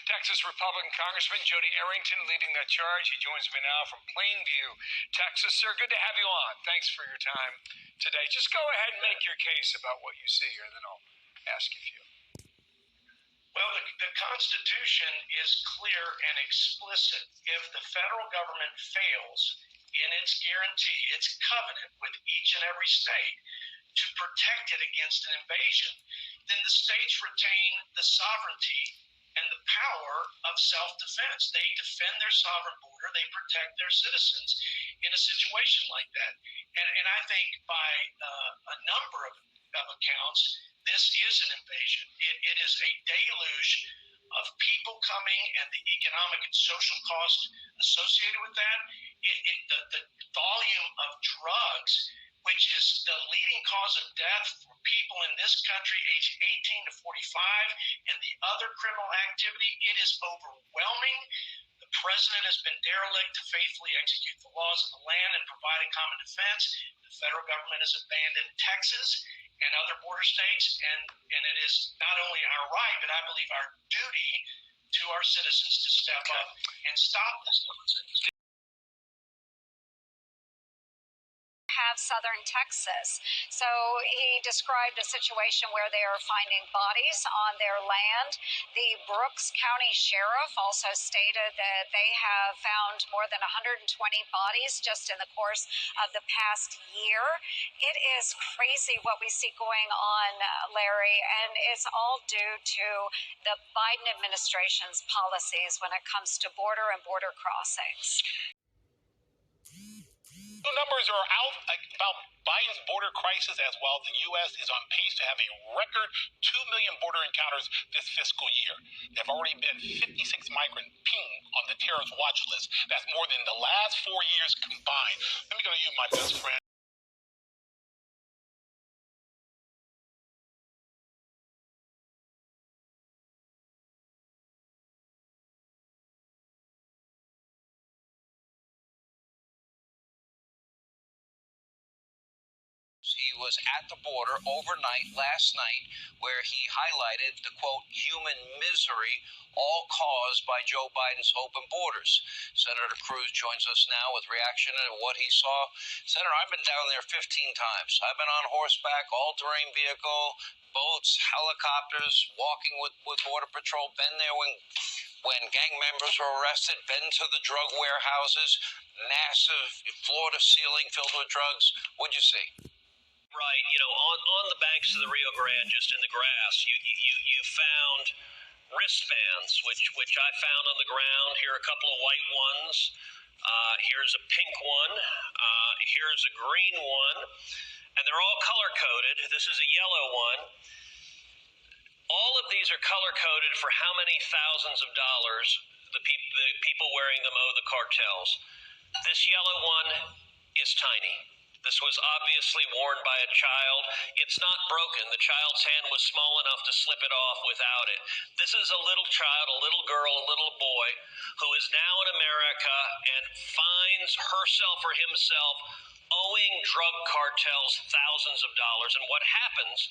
Texas Republican Congressman Jody Arrington leading that charge. He joins me now from Plainview, Texas. Sir, good to have you on. Thanks for your time today. Just go ahead and make your case about what you see here, and then I'll ask a few. Well, the Constitution is clear and explicit. If the federal government fails in its guarantee, its covenant with each and every state to protect it against an invasion, then the states retain the sovereignty and the power of self-defense. They defend their sovereign border. They protect their citizens in a situation like that. And I think by a number of accounts, this is an invasion. It is a deluge of people coming and the economic and social cost associated with that. The volume of drugs, which is the leading cause of death for people in this country aged 18 to 45, and the other criminal activity, it is overwhelming. The president has been derelict to faithfully execute the laws of the land and provide a common defense. The federal government has abandoned Texas and other border states, and it is not only our right, but I believe our duty to our citizens to step up and stop this nonsense. Have southern Texas. So he described a situation where they are finding bodies on their land. The Brooks County Sheriff also stated that they have found more than 120 bodies just in the course of the past year. It is crazy what we see going on, Larry, and it's all due to the Biden administration's policies when it comes to border and border crossings. Numbers are out about Biden's border crisis, as well. The U.S. is on pace to have a record 2 million border encounters this fiscal year. There have already been 56 migrants pinged on the terrorist watch list. That's more than the last 4 years combined. Let me go to you, my best friend. He was at the border overnight last night, where he highlighted the, quote, human misery all caused by Joe Biden's open borders. Senator CRUZ joins us now with reaction to what he saw. Senator, I've been down there 15 times. I've been on horseback, all-terrain vehicle, boats, helicopters, walking with Border Patrol, been there when gang members were arrested, been to the drug warehouses, massive floor-to-ceiling filled with drugs. What'd you see? Right, you know, on the banks of the Rio Grande, just in the grass, you found wristbands, which I found on the ground. Here are a couple of white ones. Here's a pink one. Here's a green one. And they're all color-coded. This is a yellow one. All of these are color-coded for how many thousands of dollars the people wearing them owe the cartels. This yellow one is tiny. This was obviously worn by a child. It's not broken. The child's hand was small enough to slip it off without it. This is a little child, a little girl, a little boy who is now in America and finds herself or himself owing drug cartels thousands of dollars. And what happens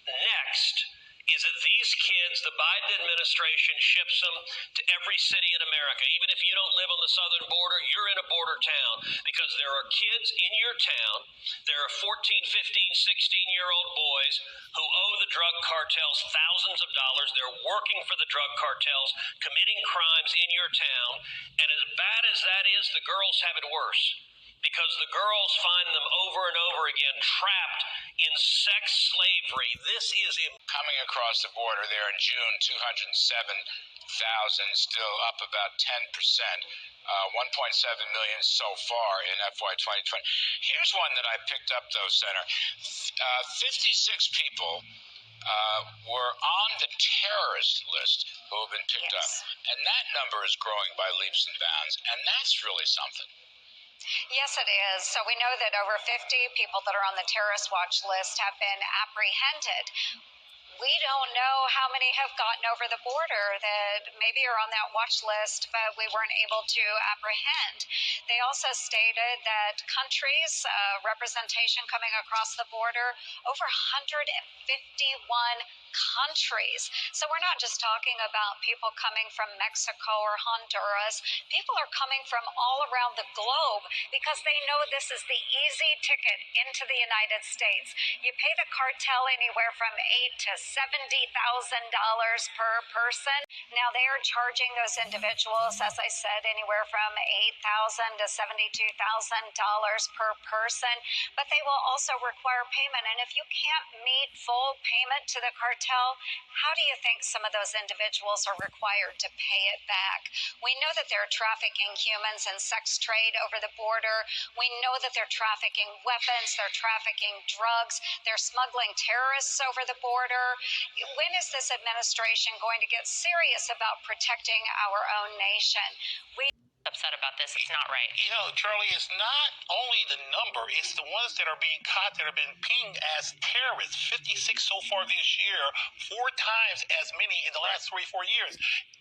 next is that these kids, the Biden administration ships them to every city in America. Even if you don't live on the southern border, you're in a border town, because there are kids in your town. There are 14, 15, 16-year-old boys who owe the drug cartels thousands of dollars. They're working for the drug cartels, committing crimes in your town. And as bad as that is, the girls have it worse, because the girls find them over and over again trapped in sex slavery. This is coming across the border there in June, 207,000, still up about 10%. 1.7 million so far in FY 2020. Here's one that I picked up, though, Senator. 56 people were on the terrorist list who have been picked up. And that number is growing by leaps and bounds, and that's really something. Yes, it is. So we know that over 50 people that are on the terrorist watch list have been apprehended. We don't know how many have gotten over the border that maybe are on that watch list, but we weren't able to apprehend. They also stated that countries, representation coming across the border, over 151 countries. So we're not just talking about people coming from Mexico or Honduras. People are coming from all around the globe because they know this is the easy ticket into the United States. You pay the cartel anywhere from $8,000 to $70,000 per person. Now they are charging those individuals, as I said, anywhere from $8,000 to $72,000 per person, but they will also require payment. And if you can't meet full payment to the cartel, how do you think some of those individuals are required to pay it back? We know that they're trafficking humans and sex trade over the border. We know that they're trafficking weapons, they're trafficking drugs, they're smuggling terrorists over the border. When is this administration going to get serious about protecting our own nation? We upset about this. It's not right. You know, Charlie, it's not only the number, it's the ones that are being caught that have been pinged as terrorists. 56 so far this year, 4 times as many in the last 3-4 years.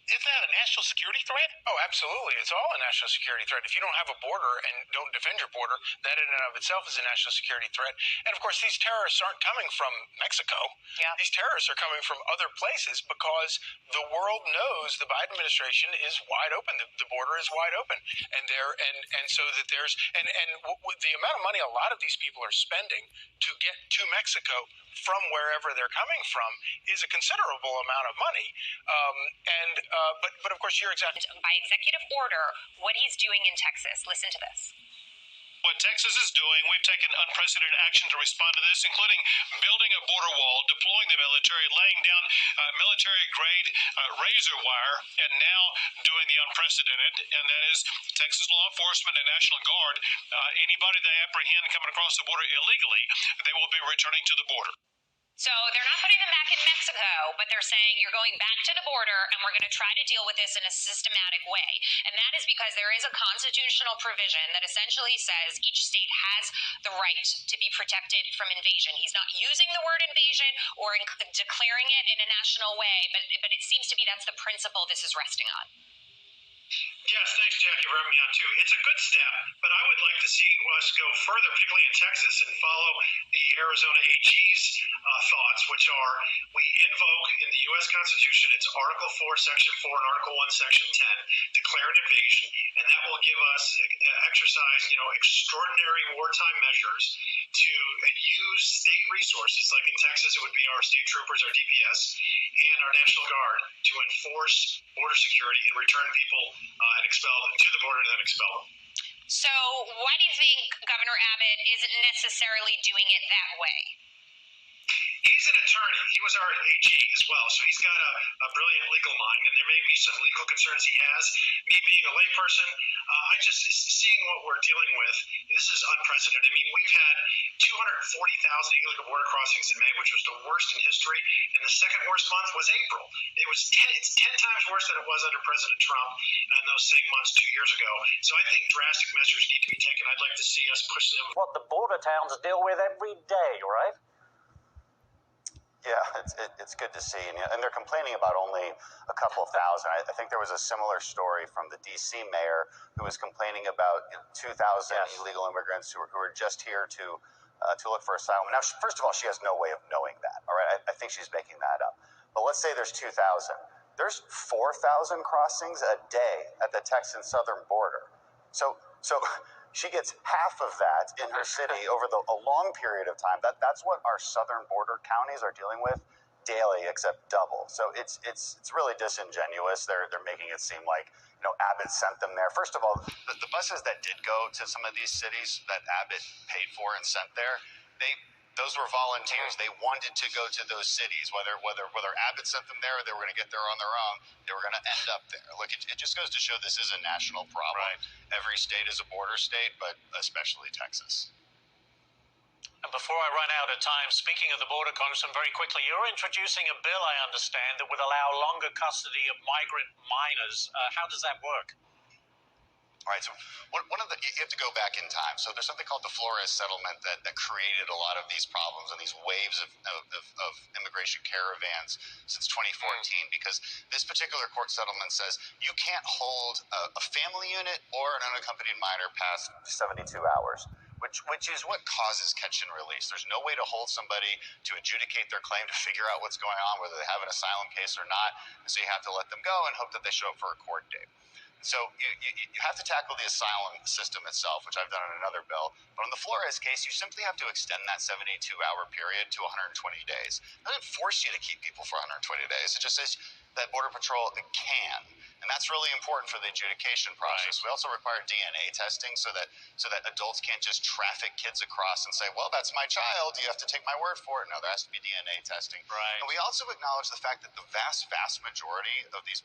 Isn't that a national security threat? Oh, absolutely. It's all a national security threat. If you don't have a border and don't defend your border, that in and of itself is a national security threat. And, of course, these terrorists aren't coming from Mexico. Yeah. These terrorists are coming from other places because the world knows the Biden administration is wide open. The border is wide open. And so that there's the amount of money a lot of these people are spending to get to Mexico from wherever they're coming from is a considerable amount of money. But of course, you're exactly by executive order what he's doing in Texas. Listen to this. What Texas is doing, we've taken unprecedented action to respond to this, including building a border wall, deploying the military, laying down military-grade razor wire, and now doing the unprecedented, and that is Texas law enforcement and National Guard. Anybody they apprehend coming across the border illegally, they will be returning to the border. So they're not putting them back in Mexico, but they're saying you're going back to the border and we're going to try to deal with this in a systematic way. And that is because there is a constitutional provision that essentially says each state has the right to be protected from invasion. He's not using the word invasion or declaring it in a national way, but it seems to be that's the principle this is resting on. Yes, thanks, Jackie, for having me on, too. It's a good step, but I would like to see us go further, particularly in Texas, and follow the Arizona AG's thoughts, which are we invoke in the U.S. Constitution, it's Article 4, Section 4, and Article 1, Section 10, declare an invasion, and that will give us exercise, extraordinary wartime measures to use state resources, like in Texas, it would be our state troopers, our DPS, and our National Guard to enforce border security and return people and expel them to the border and then expel them. So why do you think Governor Abbott isn't necessarily doing it that way? He's an attorney. He was our AG as well, so he's got a brilliant legal mind, and there may be some legal concerns he has. Me being a layperson, I just seeing what we're dealing with, this is unprecedented. I mean, we've had 240,000 illegal border crossings in May, which was the worst in history, and the second worst month was April. It's 10 times worse than it was under President Trump in those same months 2 years ago. So I think drastic measures need to be taken. I'd like to see us push them. What the border towns deal with every day, right? Yeah, it's good to see, and they're complaining about only a couple of thousand. I think there was a similar story from the D.C. mayor who was complaining about 2,000 illegal immigrants who are just here to look for asylum. Now, first of all, she has no way of knowing that. All right, I think she's making that up. But let's say there's 2,000. There's 4,000 crossings a day at the Texan southern border. So she gets half of that in her city over a long period of time. That's what our southern border counties are dealing with daily, except double. So it's really disingenuous. They're making it seem like Abbott sent them there. First of all, the buses that did go to some of these cities that Abbott paid for and sent there, those were volunteers. They wanted to go to those cities, whether Abbott sent them there or they were going to get there on their own. They were going to end up there. Look, it just goes to show this is a national problem. Right. Every state is a border state, but especially Texas. And before I run out of time, speaking of the border, Congressman, very quickly, you're introducing a bill, I understand, that would allow longer custody of migrant minors. How does that work? All right, so you have to go back in time. So there's something called the Flores settlement that created a lot of these problems and these waves of immigration caravans since 2014, because this particular court settlement says you can't hold a family unit or an unaccompanied minor past 72 hours, which is what causes catch and release. There's no way to hold somebody to adjudicate their claim, to figure out what's going on, whether they have an asylum case or not. And so you have to let them go and hope that they show up for a court date. So you have to tackle the asylum system itself, which I've done in another bill. But on the Flores case, you simply have to extend that 72-hour period to 120 days. It doesn't force you to keep people for 120 days. It just says that Border Patrol can. And that's really important for the adjudication process. Right. We also require DNA testing so that adults can't just traffic kids across and say, well, that's my child, you have to take my word for it. No, there has to be DNA testing. Right. And we also acknowledge the fact that the vast majority of these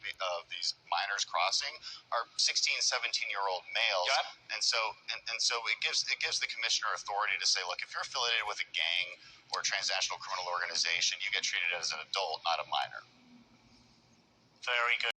minors crossing are 16, 17-year-old males. Yep. And so it gives the commissioner authority to say, look, if you're affiliated with a gang or a transnational criminal organization, you get treated as an adult, not a minor. Very good.